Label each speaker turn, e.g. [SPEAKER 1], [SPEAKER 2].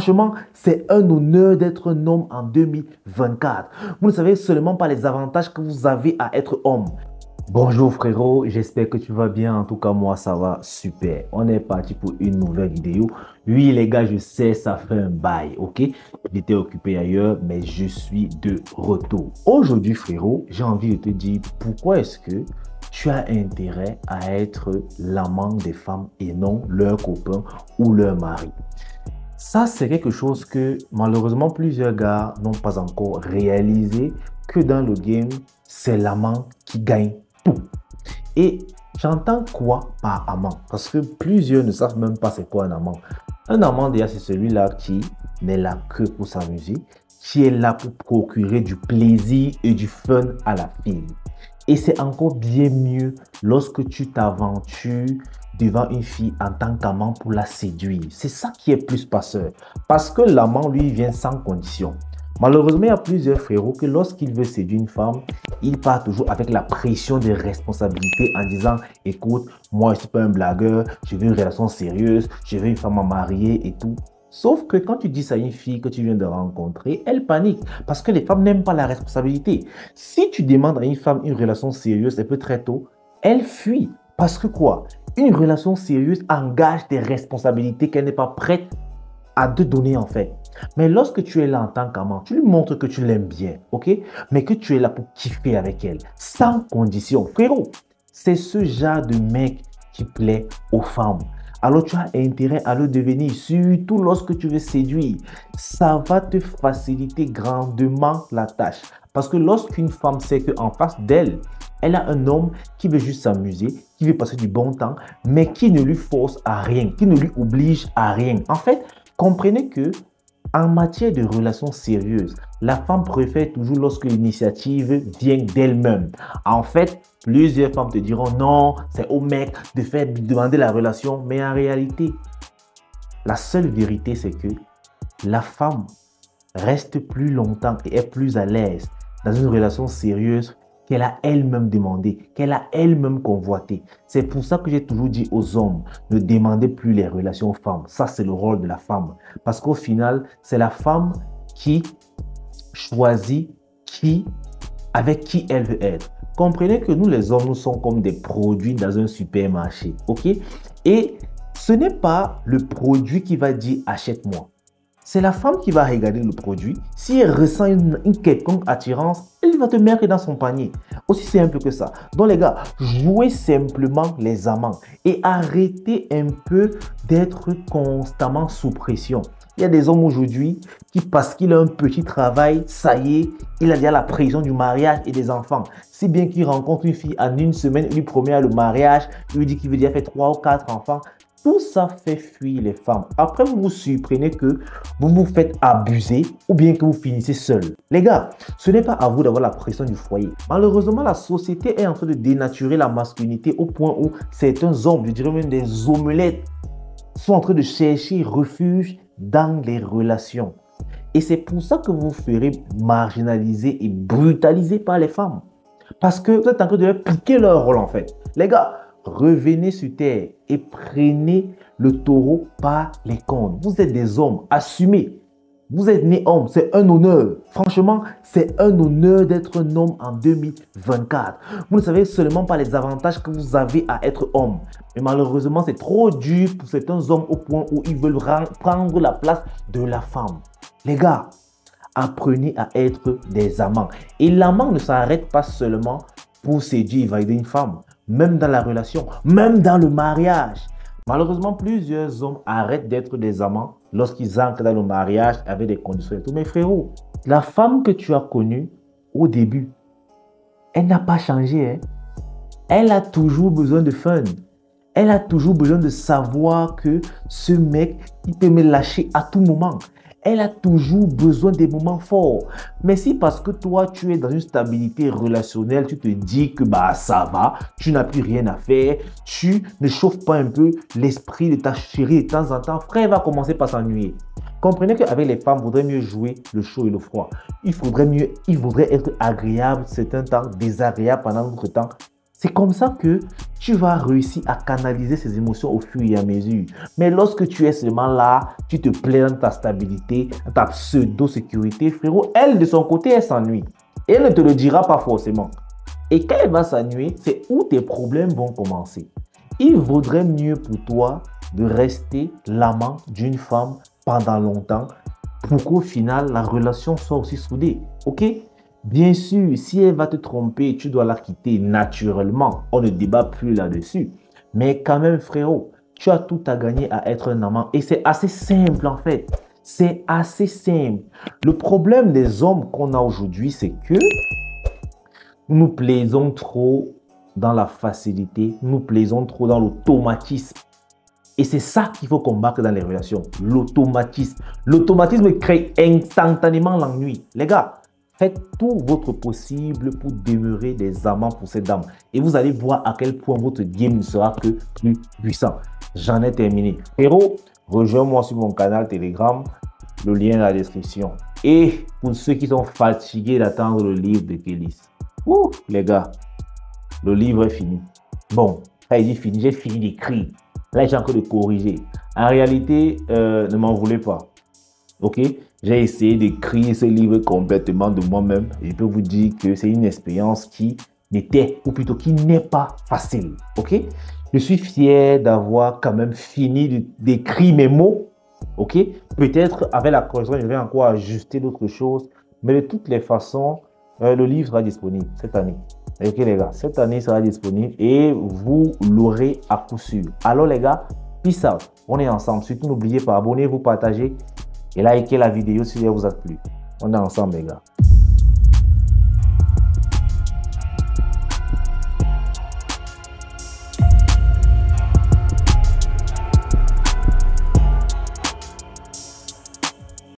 [SPEAKER 1] Franchement, c'est un honneur d'être un homme en 2024. Vous ne savez seulement pas les avantages que vous avez à être homme. Bonjour frérot, j'espère que tu vas bien. En tout cas, moi, ça va super. On est parti pour une nouvelle vidéo. Oui, les gars, je sais, ça fait un bail, ok? J'étais occupé ailleurs, mais je suis de retour. Aujourd'hui, frérot, j'ai envie de te dire pourquoi est-ce que tu as intérêt à être l'amant des femmes et non leur copain ou leur mari. Ça, c'est quelque chose que malheureusement plusieurs gars n'ont pas encore réalisé, que dans le game, c'est l'amant qui gagne tout. Et j'entends quoi par amant? Parce que plusieurs ne savent même pas c'est quoi un amant. Un amant, déjà, c'est celui-là qui n'est là que pour s'amuser, qui est là pour procurer du plaisir et du fun à la fille. Et c'est encore bien mieux lorsque tu t'aventures devant une fille en tant qu'amant pour la séduire. C'est ça qui est plus passeur. Parce que l'amant, lui, vient sans condition. Malheureusement, il y a plusieurs frérots que lorsqu'il veut séduire une femme, il part toujours avec la pression des responsabilités en disant « Écoute, moi, je ne suis pas un blagueur, je veux une relation sérieuse, je veux une femme à marier et tout. » Sauf que quand tu dis ça à une fille que tu viens de rencontrer, elle panique parce que les femmes n'aiment pas la responsabilité. Si tu demandes à une femme une relation sérieuse un peu très tôt, elle fuit. Parce que quoi? Une relation sérieuse engage des responsabilités qu'elle n'est pas prête à te donner en fait. Mais lorsque tu es là en tant qu'amant, tu lui montres que tu l'aimes bien, ok? Mais que tu es là pour kiffer avec elle, sans condition. Frérot, c'est ce genre de mec qui plaît aux femmes. Alors tu as intérêt à le devenir, surtout lorsque tu veux séduire. Ça va te faciliter grandement la tâche. Parce que lorsqu'une femme sait qu'en face d'elle, elle a un homme qui veut juste s'amuser, qui veut passer du bon temps, mais qui ne lui force à rien, qui ne lui oblige à rien. En fait, comprenez que en matière de relations sérieuses, la femme préfère toujours lorsque l'initiative vient d'elle-même. En fait, plusieurs femmes te diront non, c'est au mec de faire demander la relation. Mais en réalité, la seule vérité, c'est que la femme reste plus longtemps et est plus à l'aise dans une relation sérieuse qu'elle a elle-même demandé, qu'elle a elle-même convoité. C'est pour ça que j'ai toujours dit aux hommes, ne demandez plus les relations aux femmes. Ça, c'est le rôle de la femme. Parce qu'au final, c'est la femme qui choisit avec qui elle veut être. Comprenez que nous, les hommes, nous sommes comme des produits dans un supermarché. Ok? Et ce n'est pas le produit qui va dire achète-moi. C'est la femme qui va regarder le produit. Si elle ressent une quelconque attirance, elle va te mettre dans son panier. Aussi simple que ça. Donc les gars, jouez simplement les amants et arrêtez un peu d'être constamment sous pression. Il y a des hommes aujourd'hui qui, parce qu'il a un petit travail, ça y est, il a déjà la pression du mariage et des enfants. Si bien qu'il rencontre une fille en une semaine, il lui promet le mariage, il lui dit qu'il veut déjà faire 3 ou 4 enfants. Tout ça fait fuir les femmes. Après, vous vous surprenez que vous vous faites abuser ou bien que vous finissez seul. Les gars, ce n'est pas à vous d'avoir la pression du foyer. Malheureusement, la société est en train de dénaturer la masculinité au point où certains hommes, je dirais même des omelettes, sont en train de chercher refuge dans les relations. Et c'est pour ça que vous vous ferez marginaliser et brutaliser par les femmes. Parce que vous êtes en train de leur piquer leur rôle en fait. Les gars, revenez sur terre et prenez le taureau par les cornes. Vous êtes des hommes, assumez. Vous êtes nés hommes, c'est un honneur. Franchement, c'est un honneur d'être un homme en 2024. Vous ne savez seulement pas les avantages que vous avez à être homme. Mais malheureusement, c'est trop dur pour certains hommes au point où ils veulent prendre la place de la femme. Les gars, apprenez à être des amants. Et l'amant ne s'arrête pas seulement pour séduire et valider une femme. Même dans la relation, même dans le mariage. Malheureusement, plusieurs hommes arrêtent d'être des amants lorsqu'ils entrent dans le mariage avec des conditions et tout. Mais frérot, la femme que tu as connue au début, elle n'a pas changé. Hein? Elle a toujours besoin de fun. Elle a toujours besoin de savoir que ce mec, il peut me lâcher à tout moment. Elle a toujours besoin des moments forts. Mais si parce que toi, tu es dans une stabilité relationnelle, tu te dis que bah ça va, tu n'as plus rien à faire, tu ne chauffes pas un peu l'esprit de ta chérie de temps en temps, frère va commencer par s'ennuyer. Comprenez qu'avec les femmes, il vaudrait mieux jouer le chaud et le froid. Il vaudrait être agréable certains temps, désagréable pendant d'autres temps. C'est comme ça que tu vas réussir à canaliser ces émotions au fur et à mesure. Mais lorsque tu es seulement là, tu te plais dans ta stabilité, dans ta pseudo-sécurité, frérot, elle, de son côté, elle s'ennuie. Et elle ne te le dira pas forcément. Et quand elle va s'ennuyer, c'est où tes problèmes vont commencer. Il vaudrait mieux pour toi de rester l'amant d'une femme pendant longtemps pour qu'au final, la relation soit aussi soudée. Ok? Bien sûr, si elle va te tromper, tu dois la quitter naturellement. On ne débat plus là-dessus. Mais quand même, frérot, tu as tout à gagner à être un amant. Et c'est assez simple en fait. C'est assez simple. Le problème des hommes qu'on a aujourd'hui, c'est que nous nous plaisons trop dans la facilité. Nous nous plaisons trop dans l'automatisme. Et c'est ça qu'il faut combattre dans les relations. L'automatisme. L'automatisme crée instantanément l'ennui. Les gars, faites tout votre possible pour demeurer des amants pour cette dame. Et vous allez voir à quel point votre game ne sera que plus puissant. J'en ai terminé. Frérot, rejoins-moi sur mon canal Telegram. Le lien dans la description. Et pour ceux qui sont fatigués d'attendre le livre de Kélis. Les gars, le livre est fini. Bon, ça il dit fini, j'ai fini d'écrire. Là, j'ai encore de corriger. En réalité, ne m'en voulez pas. Ok? J'ai essayé d'écrire ce livre complètement de moi-même. Je peux vous dire que c'est une expérience qui n'était, ou plutôt qui n'est pas facile. Ok? Je suis fier d'avoir quand même fini d'écrire mes mots. Ok? Peut-être avec la correction, je vais encore ajuster d'autres choses. Mais de toutes les façons, le livre sera disponible cette année. Ok les gars, cette année sera disponible et vous l'aurez à coup sûr. Alors les gars, peace out. On est ensemble. Surtout n'oubliez pas, abonnez-vous, partagez et likez la vidéo si elle vous a plu. On est ensemble les gars.